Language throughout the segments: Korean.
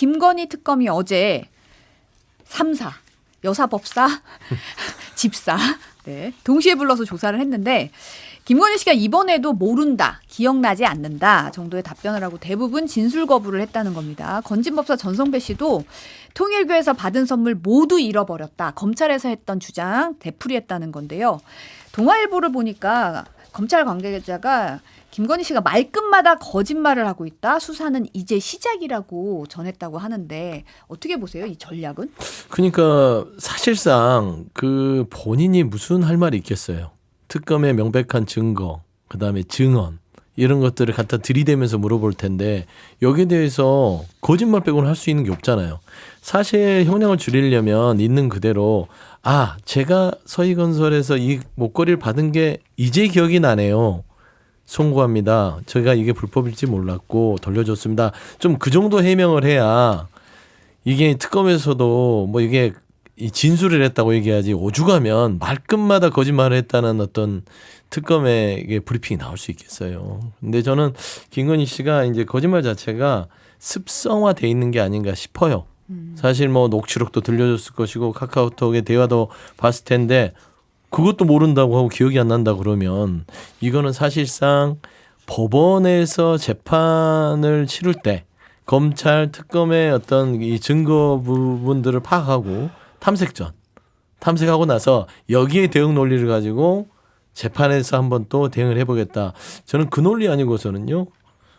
김건희 특검이 어제 3사, 여사법사, 집사 동시에 불러서 조사를 했는데 김건희 씨가 이번에도 모른다, 기억나지 않는다 정도의 답변을 하고 대부분 진술 거부를 했다는 겁니다. 건진법사 전성배 씨도 통일교에서 받은 선물 모두 잃어버렸다. 검찰에서 했던 주장 되풀이했다는 건데요. 동아일보를 보니까 검찰 관계자가 김건희 씨가 말끝마다 거짓말을 하고 있다. 수사는 이제 시작이라고 전했다고 하는데 어떻게 보세요? 이 전략은? 그러니까 사실상 그 본인이 무슨 할 말이 있겠어요. 특검의 명백한 증거, 그다음에 증언 이런 것들을 갖다 들이대면서 물어볼 텐데 여기에 대해서 거짓말 빼고는 할 수 있는 게 없잖아요. 사실 형량을 줄이려면 있는 그대로 제가 서희건설에서 이 목걸이를 받은 게 이제 기억이 나네요. 송구합니다. 제가 이게 불법일지 몰랐고 돌려줬습니다. 좀 그 정도 해명을 해야 이게 특검에서도 뭐 이게 진술을 했다고 얘기하지 오죽하면 말끝마다 거짓말을 했다는 어떤 특검의 브리핑이 나올 수 있겠어요. 근데 저는 김건희 씨가 이제 거짓말 자체가 습성화돼 있는 게 아닌가 싶어요. 사실 뭐 녹취록도 들려줬을 것이고 카카오톡의 대화도 봤을 텐데 그것도 모른다고 하고 기억이 안 난다 그러면 이거는 사실상 법원에서 재판을 치를 때 검찰 특검의 어떤 이 증거 부분들을 파악하고 탐색하고 나서 여기에 대응 논리를 가지고 재판에서 한번 또 대응을 해보겠다. 저는 그 논리 아니고서는요.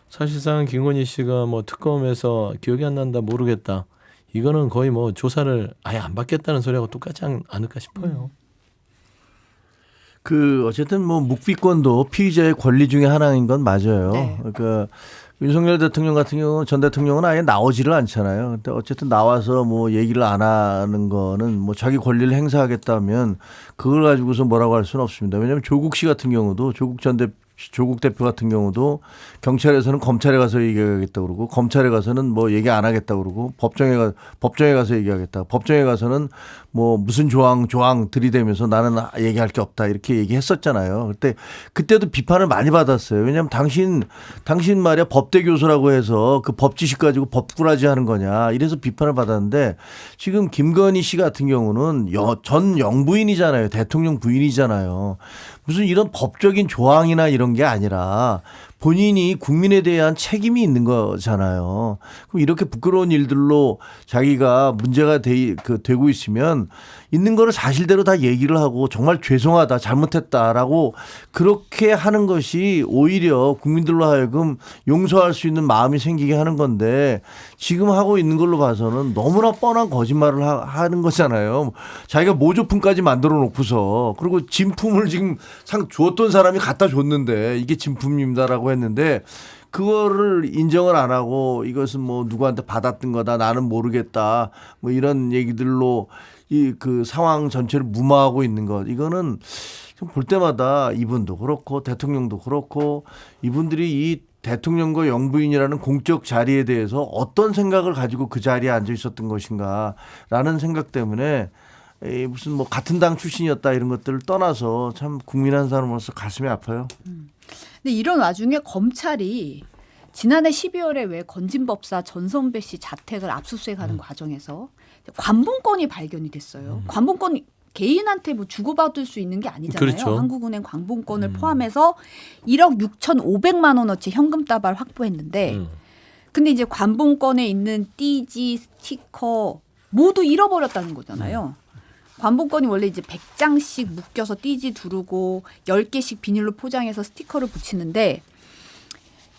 사실상 김건희 씨가 뭐 특검에서 기억이 안 난다 모르겠다. 이거는 거의 뭐 조사를 아예 안 받겠다는 소리하고 똑같지 않을까 싶어요. 어쨌든 뭐 묵비권도 피의자의 권리 중에 하나인 건 맞아요. 네. 그러니까 윤석열 대통령 같은 경우는 전 대통령은 아예 나오지를 않잖아요. 근데 어쨌든 나와서 뭐 얘기를 안 하는 거는 뭐 자기 권리를 행사하겠다면 그걸 가지고서 뭐라고 할 수는 없습니다. 왜냐하면 조국 씨 같은 경우도 조국 대표 같은 경우도 경찰에서는 검찰에 가서 얘기하겠다고 그러고 검찰에 가서는 뭐 얘기 안 하겠다고 그러고 법정에 가서 얘기하겠다. 법정에 가서는 뭐 무슨 조항 들이대면서 나는 얘기할 게 없다 이렇게 얘기했었잖아요. 그때도 비판을 많이 받았어요. 왜냐하면 당신 말이야 법대 교수라고 해서 그 법 지식 가지고 법꾸라지 하는 거냐 이래서 비판을 받았는데 지금 김건희 씨 같은 경우는 전 영부인이잖아요. 대통령 부인이잖아요. 무슨 이런 법적인 조항이나 이런 게 아니라 본인이 국민에 대한 책임이 있는 거잖아요. 그럼 이렇게 부끄러운 일들로 자기가 문제가 되고 있으면 있는 거를 사실대로 다 얘기를 하고 정말 죄송하다 잘못했다라고 그렇게 하는 것이 오히려 국민들로 하여금 용서할 수 있는 마음이 생기게 하는 건데 지금 하고 있는 걸로 봐서는 너무나 뻔한 거짓말을 하는 거잖아요. 자기가 모조품까지 만들어 놓고서 그리고 진품을 지금 주었던 사람이 갖다 줬는데 이게 진품입니다라고 했는데 그거를 인정을 안 하고 이것은 뭐 누구한테 받았던 거다 나는 모르겠다 뭐 이런 얘기들로 그 상황 전체를 무마하고 있는 것 이거는 볼 때마다 이분도 그렇고 대통령도 그렇고 이분들이 이 대통령과 영부인이라는 공적 자리에 대해서 어떤 생각을 가지고 그 자리에 앉아 있었던 것인가라는 생각 때문에 무슨 뭐 같은 당 출신이었다 이런 것들을 떠나서 참 국민 한 사람으로서 가슴이 아파요. 근데 이런 와중에 검찰이 지난해 12월에 왜 건진법사 전성배 씨 자택을 압수수색하는 과정에서 관본권이 발견이 됐어요. 관본권이 개인한테 뭐 주고받을 수 있는 게 아니잖아요. 그렇죠. 한국은행 관본권을 포함해서 1억 6,500만 원어치 현금 다발 확보했는데 근데 이제 관본권에 있는 띠지, 스티커 모두 잃어버렸다는 거잖아요. 관본권이 원래 이제 100장씩 묶여서 띠지 두르고 10개씩 비닐로 포장해서 스티커를 붙이는데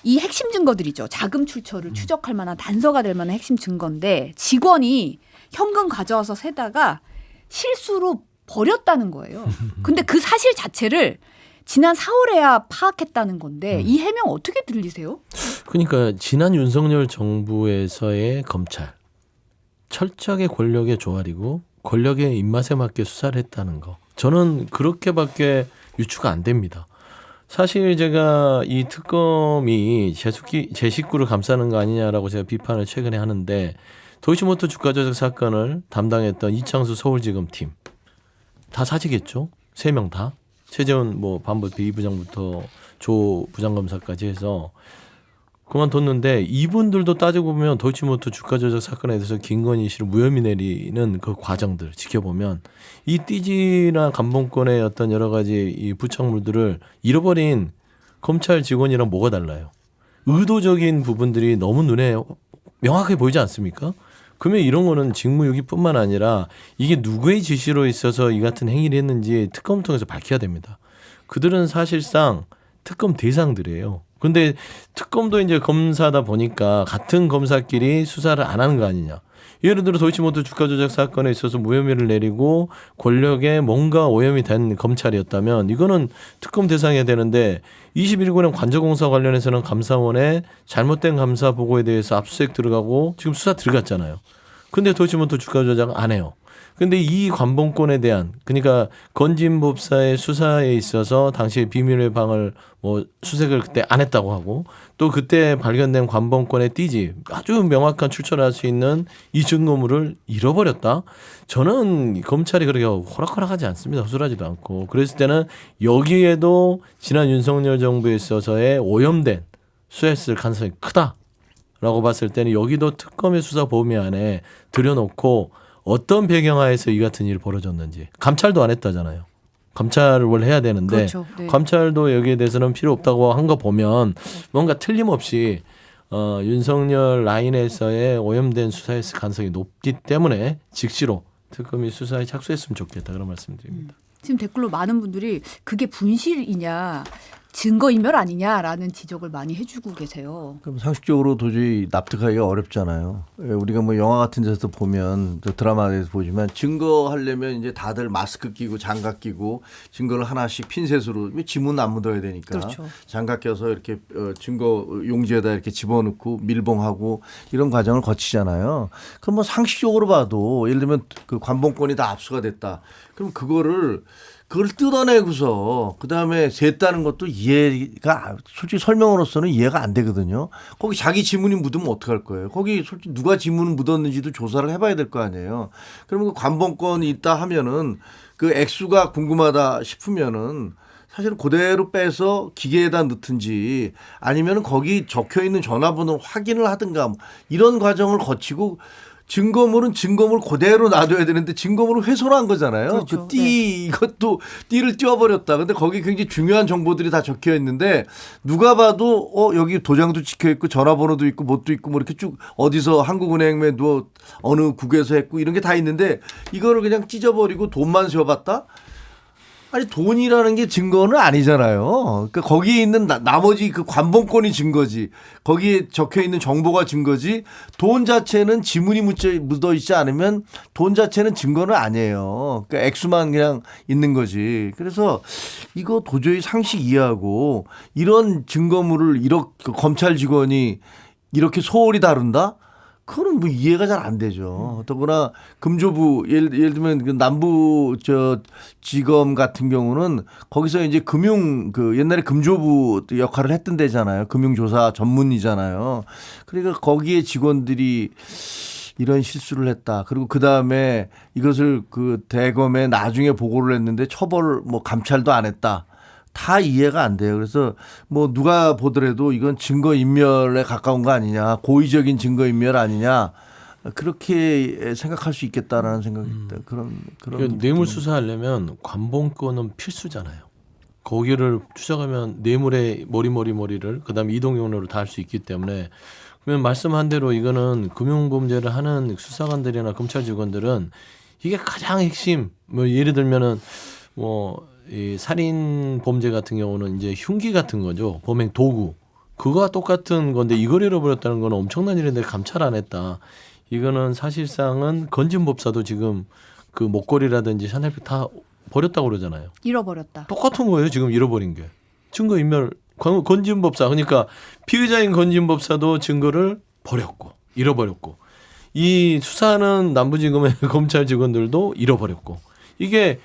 이 핵심 증거들이죠. 자금 출처를 추적할 만한 단서가 될 만한 핵심 증거인데 직원이 현금 가져와서 세다가 실수로 버렸다는 거예요. 근데 그 사실 자체를 지난 4월에야 파악했다는 건데 이 해명 어떻게 들리세요? 그러니까 지난 윤석열 정부에서의 검찰 철저하게 권력의 조활이고 권력의 입맛에 맞게 수사를 했다는 거. 저는 그렇게밖에 유추가 안 됩니다. 사실 제가 이 특검이 제 식구를 감싸는 거 아니냐라고 제가 비판을 최근에 하는데 도이치모터 주가 조작 사건을 담당했던 이창수 서울지검팀 다 사직했죠. 3명 다. 최재훈 반부패 2부장부터 조 부장검사까지 해서 그만뒀는데 이분들도 따지고 보면 도이치모터 주가 조작 사건에 대해서 김건희 씨를 무혐의 내리는 그 과정들 지켜보면 이 띠지나 감봉권의 어떤 여러 가지 이 부착물들을 잃어버린 검찰 직원이랑 뭐가 달라요? 의도적인 부분들이 너무 눈에 명확하게 보이지 않습니까? 그러면 이런 거는 직무유기뿐만 아니라 이게 누구의 지시로 있어서 이 같은 행위를 했는지 특검을 통해서 밝혀야 됩니다. 그들은 사실상 특검 대상들이에요. 근데 특검도 이제 검사다 보니까 같은 검사끼리 수사를 안 하는 거 아니냐. 예를 들어 도이치모터 주가 조작 사건에 있어서 무혐의를 내리고 권력에 뭔가 오염이 된 검찰이었다면 이거는 특검 대상이어야 되는데 21군의 관저공사 관련해서는 감사원에 잘못된 감사 보고에 대해서 압수수색 들어가고 지금 수사 들어갔잖아요. 근데 도이치모터 주가 조작 안 해요. 근데 이 관봉권에 대한 그러니까 건진법사의 수사에 있어서 당시에 비밀의 방을 뭐 수색을 그때 안 했다고 하고 또 그때 발견된 관봉권의 띠지 아주 명확한 출처를 할 수 있는 이 증거물을 잃어버렸다. 저는 검찰이 그렇게 호락호락하지 않습니다. 허술하지도 않고 그랬을 때는 여기에도 지난 윤석열 정부에 있어서의 오염된 수사했을 가능성이 크다라고 봤을 때는 여기도 특검의 수사 범위 안에 들여놓고 어떤 배경하에서 이 같은 일이 벌어졌는지 감찰도 안 했다잖아요. 감찰을 원래 해야 되는데 그렇죠. 네. 감찰도 여기에 대해서는 필요 없다고 한 거 보면 뭔가 틀림없이 윤석열 라인에서의 오염된 수사했을 가능성이 높기 때문에 즉시로 특검이 수사에 착수했으면 좋겠다 그런 말씀드립니다. 지금 댓글로 많은 분들이 그게 분실이냐 증거인멸 아니냐라는 지적을 많이 해주고 계세요. 그럼 상식적으로 도저히 납득하기가 어렵잖아요. 우리가 뭐 영화 같은 데서 보면 또 드라마에서 보지만 증거하려면 이제 다들 마스크 끼고 장갑 끼고 증거를 하나씩 핀셋으로 지문 안 묻어야 되니까 그렇죠. 장갑 껴서 이렇게 증거 용지에다 이렇게 집어넣고 밀봉하고 이런 과정을 거치잖아요. 그럼 뭐 상식적으로 봐도 예를 들면 그 관봉권이 다 압수가 됐다. 그럼 그걸 뜯어내고서 그다음에 셌다는 것도 이해가 솔직히 설명으로서는 이해가 안 되거든요. 거기 자기 지문이 묻으면 어떡할 거예요. 거기 솔직히 누가 지문을 묻었는지도 조사를 해봐야 될 거 아니에요. 그러면 그 관봉권이 있다 하면은 그 액수가 궁금하다 싶으면은 사실은 그대로 빼서 기계에다 넣든지 아니면은 거기 적혀 있는 전화번호를 확인을 하든가 뭐 이런 과정을 거치고 증거물은 증거물 그대로 놔둬야 되는데 증거물을 훼손한 거잖아요. 그렇죠. 이것도 띠를 띄워버렸다. 근데 거기 굉장히 중요한 정보들이 다 적혀 있는데 누가 봐도 여기 도장도 찍혀 있고 전화번호도 있고 뭣도 있고 뭐 이렇게 쭉 어디서 한국은행에 누워 어느 국에서 했고 이런 게 다 있는데 이거를 그냥 찢어버리고 돈만 세워봤다? 아니 돈이라는 게 증거는 아니잖아요. 그러니까 거기에 있는 나머지 그 관봉권이 증거지. 거기에 적혀 있는 정보가 증거지. 돈 자체는 지문이 묻어 있지 않으면 돈 자체는 증거는 아니에요. 그러니까 액수만 그냥 있는 거지. 그래서 이거 도저히 상식 이해하고 이런 증거물을 이렇게 검찰 직원이 이렇게 소홀히 다룬다? 그거는 뭐 이해가 잘 안 되죠. 더구나 금조부 예를 들면 그 남부 지검 같은 경우는 거기서 이제 그 옛날에 금조부 역할을 했던 데잖아요. 금융조사 전문이잖아요. 그러니까 거기에 직원들이 이런 실수를 했다. 그리고 그 다음에 이것을 그 대검에 나중에 보고를 했는데 처벌 뭐 감찰도 안 했다. 다 이해가 안 돼요. 그래서 뭐 누가 보더라도 이건 증거인멸에 가까운 거 아니냐. 고의적인 증거인멸 아니냐. 그렇게 생각할 수 있겠다라는 생각이 듭니다. 그런 그러니까 뇌물 수사하려면 관봉권은 필수잖아요. 거기를 추적하면 뇌물의 머리를 그다음에 이동경로를 다 할 수 있기 때문에 그러면 말씀한 대로 이거는 금융범죄를 하는 수사관들이나 검찰 직원들은 이게 가장 핵심 뭐 예를 들면은 뭐 이 살인 범죄 같은 경우는 이제 흉기 같은 거죠. 범행 도구. 그거와 똑같은 건데 이걸 잃어버렸다는 건 엄청난 일인데 감찰 안 했다. 이거는 사실상은 건진법사도 지금 그 목걸이라든지 샤넬백 다 버렸다고 그러잖아요. 잃어버렸다. 똑같은 거예요. 지금 잃어버린 게. 증거인멸 건진법사. 그러니까 피의자인 건진법사도 증거를 버렸고 잃어버렸고 이 수사하는 남부지검의 검찰 직원들도 잃어버렸고 이게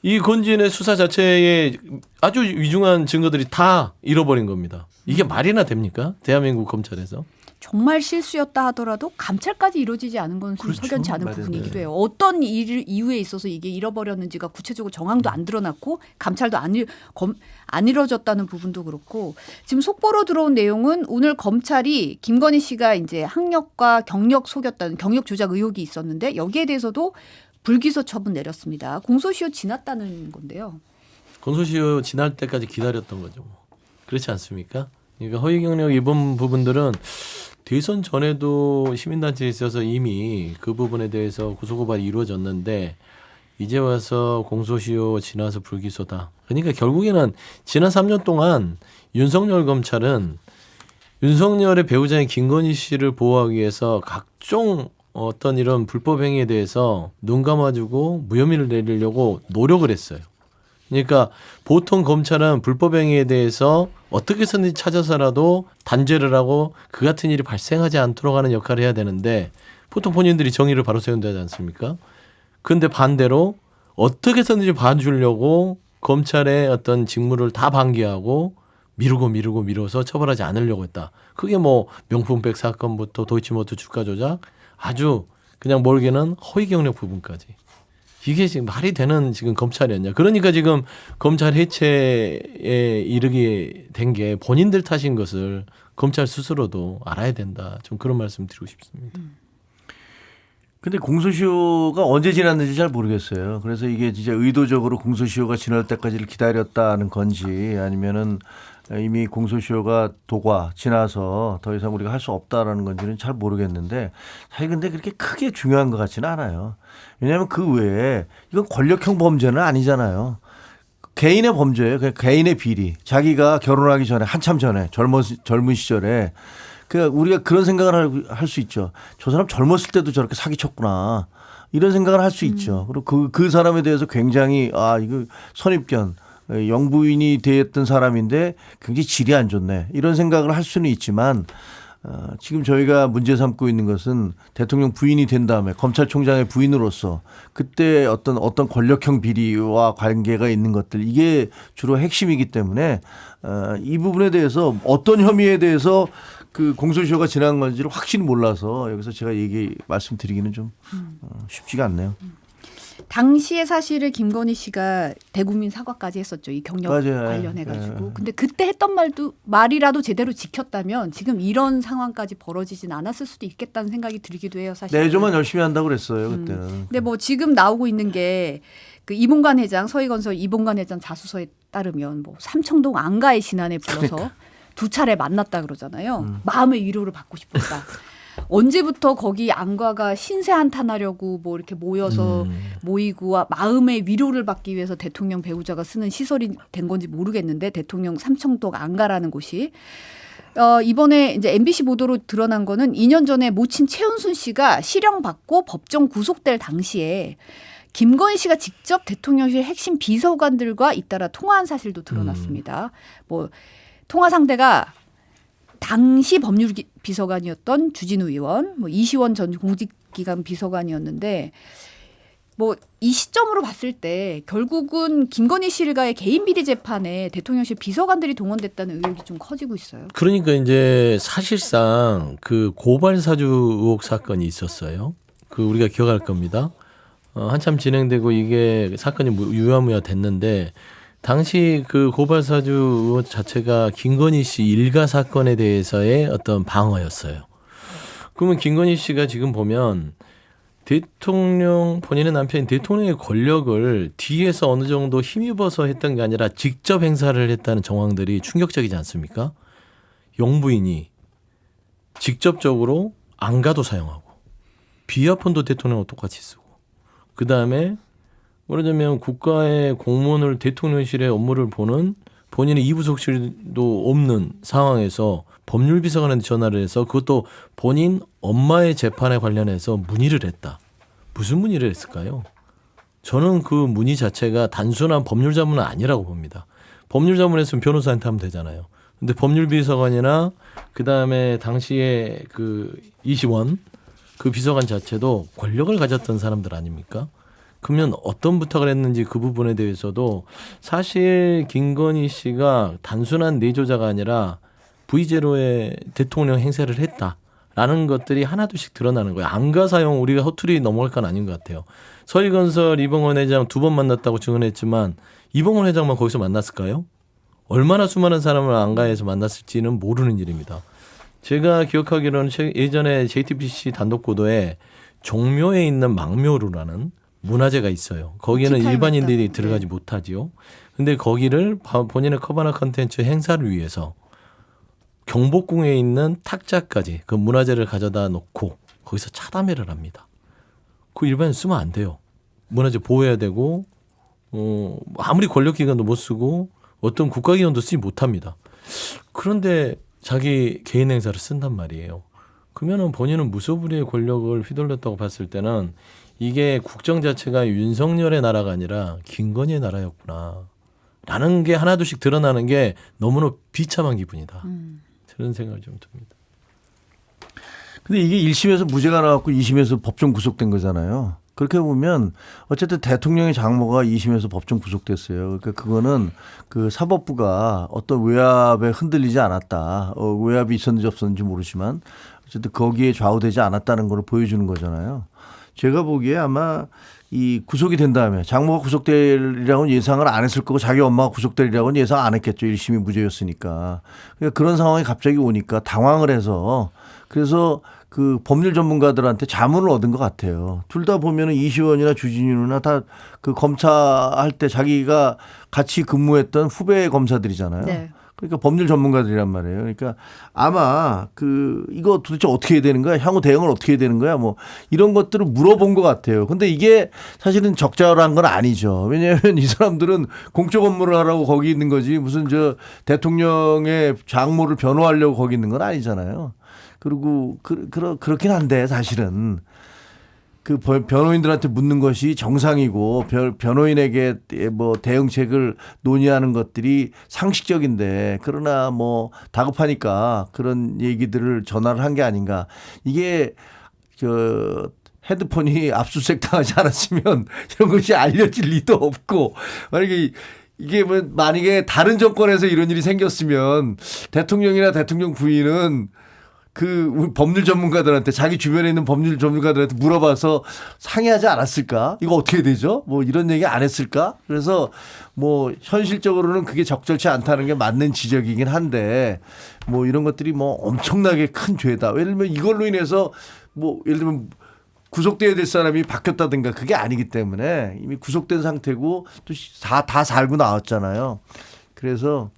이 건진의 수사 자체에 아주 위중한 증거들이 다 잃어버린 겁니다. 이게 말이나 됩니까? 대한민국 검찰에서. 정말 실수였다 하더라도 감찰까지 이루어지지 않은 건 그렇죠. 석연치 않은 맞아요. 부분이기도 해요. 어떤 이유에 있어서 이게 잃어버렸는지가 구체적으로 정황도 안 드러났고 감찰도 안 이루어졌다는 부분도 그렇고 지금 속보로 들어온 내용은 오늘 검찰이 김건희 씨가 이제 학력과 경력 속였다는 경력 조작 의혹이 있었는데 여기에 대해서도 불기소 처분 내렸습니다. 공소시효 지났다는 건데요. 공소시효 지날 때까지 기다렸던 거죠. 뭐. 그렇지 않습니까? 그러니까 허위 경력 이번 부분들은 대선 전에도 시민단체에 있어서 이미 그 부분에 대해서 고소고발이 이루어졌는데 이제 와서 공소시효 지나서 불기소다. 그러니까 결국에는 지난 3년 동안 윤석열 검찰은 윤석열의 배우자인 김건희 씨를 보호하기 위해서 각종 어떤 이런 불법 행위에 대해서 눈 감아주고 무혐의를 내리려고 노력을 했어요. 그러니까 보통 검찰은 불법 행위에 대해서 어떻게 해서든지 찾아서라도 단죄를 하고 그 같은 일이 발생하지 않도록 하는 역할을 해야 되는데 보통 본인들이 정의를 바로 세운다지 않습니까? 그런데 반대로 어떻게 해서든지 봐주려고 검찰의 어떤 직무를 다 방기하고 미루고 처벌하지 않으려고 했다. 그게 뭐 명품백 사건부터 도이치모터 주가 조작 아주 그냥 멀게는 허위 경력 부분까지. 이게 지금 말이 되는 지금 검찰이었냐. 그러니까 지금 검찰 해체에 이르게 된 게 본인들 탓인 것을 검찰 스스로도 알아야 된다. 좀 그런 말씀 드리고 싶습니다. 근데 공소시효가 언제 지났는지 잘 모르겠어요. 그래서 이게 진짜 의도적으로 공소시효가 지날 때까지를 기다렸다는 건지 아니면은 이미 공소시효가 지나서 더 이상 우리가 할 수 없다라는 건지는 잘 모르겠는데 사실 근데 그렇게 크게 중요한 것 같지는 않아요. 왜냐하면 그 외에 이건 권력형 범죄는 아니잖아요. 개인의 범죄예요. 그냥 개인의 비리. 자기가 결혼하기 전에 한참 전에 젊은 시절에 그 우리가 그런 생각을 할 수 있죠. 저 사람 젊었을 때도 저렇게 사기쳤구나. 이런 생각을 할 수 있죠. 그리고 그 사람에 대해서 굉장히 이거 선입견 영부인이 되었던 사람인데 굉장히 질이 안 좋네. 이런 생각을 할 수는 있지만 지금 저희가 문제 삼고 있는 것은 대통령 부인이 된 다음에 검찰총장의 부인으로서 그때 어떤 권력형 비리와 관계가 있는 것들 이게 주로 핵심이기 때문에 이 부분에 대해서 어떤 혐의에 대해서 그 공소시효가 지난 건지를 확실히 몰라서 여기서 제가 말씀드리기는 좀 쉽지가 않네요. 당시에 사실을 김건희 씨가 대국민 사과까지 했었죠. 이 경력 맞아요. 관련해가지고. 근데 그때 했던 말이라도 제대로 지켰다면 지금 이런 상황까지 벌어지진 않았을 수도 있겠다는 생각이 들기도 해요. 사실. 내조만 열심히 한다고 그랬어요. 그때는. 근데 뭐 지금 나오고 있는 게 그 이봉관 회장, 서희건설 이봉관 회장 자수서에 따르면 뭐 삼청동 안가의 신안에 불러서 두 차례 만났다 그러잖아요. 마음의 위로를 받고 싶었다. 언제부터 거기 안과가 신세 한탄하려고 뭐 이렇게 모이고 마음의 위로를 받기 위해서 대통령 배우자가 쓰는 시설이 된 건지 모르겠는데 대통령 삼청동 안가라는 곳이 이번에 이제 MBC 보도로 드러난 거는 2년 전에 모친 최은순 씨가 실형받고 법정 구속될 당시에 김건희 씨가 직접 대통령실 핵심 비서관들과 잇따라 통화한 사실도 드러났습니다. 뭐 통화 상대가 당시 법률비서관이었던 주진우 의원, 뭐 이시원 전 공직기관 비서관이었는데 뭐 이 시점으로 봤을 때 결국은 김건희 씨가의 개인 비리 재판에 대통령실 비서관들이 동원됐다는 의혹이 좀 커지고 있어요. 그러니까 이제 사실상 그 고발 사주 의혹 사건이 있었어요. 그 우리가 기억할 겁니다. 한참 진행되고 이게 사건이 유야무야 됐는데 당시 그 고발 사주 의혹 자체가 김건희 씨 일가 사건에 대해서의 어떤 방어였어요. 그러면 김건희 씨가 지금 보면 본인의 남편인 대통령의 권력을 뒤에서 어느 정도 힘입어서 했던 게 아니라 직접 행사를 했다는 정황들이 충격적이지 않습니까? 영부인이 직접적으로 안가도 사용하고 비아폰도 대통령하고 똑같이 쓰고 그다음에 말하자면 국가의 공무원을 대통령실의 업무를 보는 본인의 이부속실도 없는 상황에서 법률비서관한테 전화를 해서 그것도 본인 엄마의 재판에 관련해서 문의를 했다. 무슨 문의를 했을까요? 저는 그 문의 자체가 단순한 법률자문은 아니라고 봅니다. 법률자문했으면 변호사한테 하면 되잖아요. 근데 법률비서관이나 그다음에 당시에 그 이시원 그 비서관 자체도 권력을 가졌던 사람들 아닙니까? 그러면 어떤 부탁을 했는지 그 부분에 대해서도 사실 김건희 씨가 단순한 내조자가 아니라 V제로의 대통령 행세를 했다. 라는 것들이 하나둘씩 드러나는 거예요. 안가 사용 우리가 허투루 넘어갈 건 아닌 것 같아요. 서희건설 이봉원 회장 2번 만났다고 증언했지만 이봉원 회장만 거기서 만났을까요? 얼마나 수많은 사람을 안가에서 만났을지는 모르는 일입니다. 제가 기억하기로는 예전에 JTBC 단독 보도에 종묘에 있는 망묘루라는 문화재가 있어요. 거기에는 일반인들이 들어가지 못하지요. 근데 거기를 본인의 커버나 컨텐츠 행사를 위해서 경복궁에 있는 탁자까지 그 문화재를 가져다 놓고 거기서 차담회를 합니다. 그 일반인 쓰면 안 돼요. 문화재 보호해야 되고 아무리 권력기관도 못 쓰고 어떤 국가기관도 쓰지 못합니다. 그런데 자기 개인 행사를 쓴단 말이에요. 그러면은 본인은 무소불위의 권력을 휘둘렀다고 봤을 때는 이게 국정 자체가 윤석열의 나라가 아니라 김건희의 나라였구나 라는 게 하나둘씩 드러나는 게 너무나 비참한 기분이다. 그런 생각을 좀 듭니다. 근데 이게 1심에서 무죄가 나왔고 2심에서 법정 구속된 거잖아요. 그렇게 보면 어쨌든 대통령의 장모가 2심에서 법정 구속됐어요. 그러니까 그거는 그 사법부가 어떤 외압에 흔들리지 않았다. 외압이 있었는지 없었는지 모르지만 어쨌든 거기에 좌우되지 않았다는 걸 보여주는 거잖아요. 제가 보기에 아마 이 구속이 된 다음에 장모가 구속되리라고는 예상을 안 했을 거고 자기 엄마가 구속되리라고는 예상 안 했겠죠. 1심이 무죄였으니까. 그러니까 그런 상황이 갑자기 오니까 당황을 해서 그래서 그 법률 전문가들한테 자문을 얻은 것 같아요. 둘 다 보면은 이시원이나 주진우 누나 다 그 검사할 때 자기가 같이 근무했던 후배 검사들이잖아요. 네. 그러니까 법률 전문가들이란 말이에요. 그러니까 아마 이거 도대체 어떻게 해야 되는 거야? 향후 대응을 어떻게 해야 되는 거야? 뭐 이런 것들을 물어본 것 같아요. 근데 이게 사실은 적절한 건 아니죠. 왜냐하면 이 사람들은 공적 업무를 하라고 거기 있는 거지 무슨 저 대통령의 장모를 변호하려고 거기 있는 건 아니잖아요. 그리고 그렇긴 한데 사실은 그 변호인들한테 묻는 것이 정상이고 변호인에게 뭐 대응책을 논의하는 것들이 상식적인데 그러나 뭐 다급하니까 그런 얘기들을 전화를 한 게 아닌가. 이게 헤드폰이 압수수색 당하지 않았으면 이런 것이 알려질 리도 없고 만약에 다른 정권에서 이런 일이 생겼으면 대통령이나 대통령 부인은 우리 법률 전문가들한테 자기 주변에 있는 법률 전문가들한테 물어봐서 상의하지 않았을까? 이거 어떻게 되죠? 뭐 이런 얘기 안 했을까? 그래서 뭐 현실적으로는 그게 적절치 않다는 게 맞는 지적이긴 한데 뭐 이런 것들이 뭐 엄청나게 큰 죄다. 예를 들면 이걸로 인해서 뭐 예를 들면 구속돼야 될 사람이 바뀌었다든가 그게 아니기 때문에 이미 구속된 상태고 또 다 살고 나왔잖아요. 그래서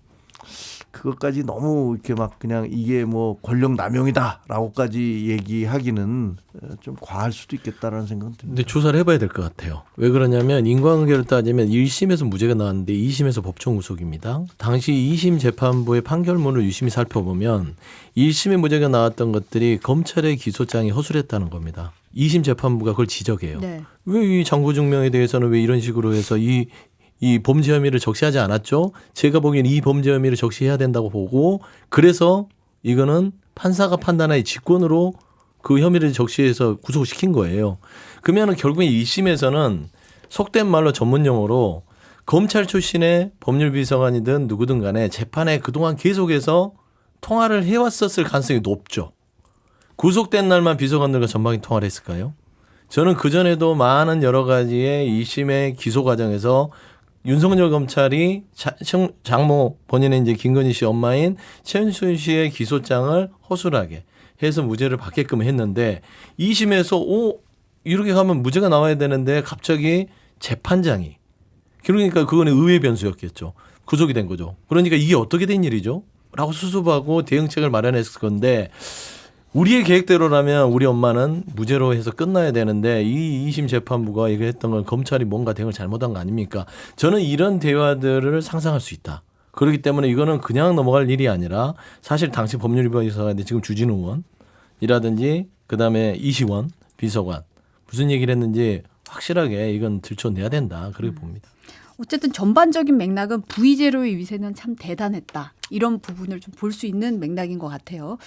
그것까지 너무 이렇게 막 그냥 이게 뭐 권력 남용이다라고까지 얘기하기는 좀 과할 수도 있겠다라는 생각은 듭니다. 근데 조사를 해봐야 될 것 같아요. 왜 그러냐면 인과관계를 따지면 1심에서 무죄가 나왔는데 2심에서 법정 구속입니다. 당시 2심 재판부의 판결문을 유심히 살펴보면 1심에 무죄가 나왔던 것들이 검찰의 기소장이 허술했다는 겁니다. 2심 재판부가 그걸 지적해요. 네. 왜 이 장고증명에 대해서는 왜 이런 식으로 해서 이 범죄 혐의를 적시하지 않았죠? 제가 보기엔 이 범죄 혐의를 적시해야 된다고 보고 그래서 이거는 판사가 판단할 직권으로 그 혐의를 적시해서 구속시킨 거예요. 그러면 결국에 1심에서는 속된 말로 전문 용어로 검찰 출신의 법률비서관이든 누구든 간에 재판에 그동안 계속해서 통화를 해왔었을 가능성이 높죠. 구속된 날만 비서관들과 전방위 통화를 했을까요? 저는 그전에도 많은 여러 가지의 2심의 기소 과정에서 윤석열 검찰이 장모 본인의 이제 김건희 씨 엄마인 최은순 씨의 기소장을 허술하게 해서 무죄를 받게끔 했는데 2심에서 이렇게 가면 무죄가 나와야 되는데 갑자기 재판장이 그러니까 그거는 의회 변수였겠죠. 구속이 된 거죠. 그러니까 이게 어떻게 된 일이죠? 라고 수습하고 대응책을 마련했을 건데 우리의 계획대로라면 우리 엄마는 무죄로 해서 끝나야 되는데 이 2심 재판부가 얘기했던 건 검찰이 뭔가 대응을 잘못한 거 아닙니까? 저는 이런 대화들을 상상할 수 있다. 그렇기 때문에 이거는 그냥 넘어갈 일이 아니라 사실 당시 법률비서관이 지금 주진우 의원이라든지 그다음에 이시원 비서관 무슨 얘기를 했는지 확실하게 이건 들춰내야 된다. 그렇게 봅니다. 어쨌든 전반적인 맥락은 부의제로의 위세는 참 대단했다. 이런 부분을 좀 볼 수 있는 맥락인 것 같아요.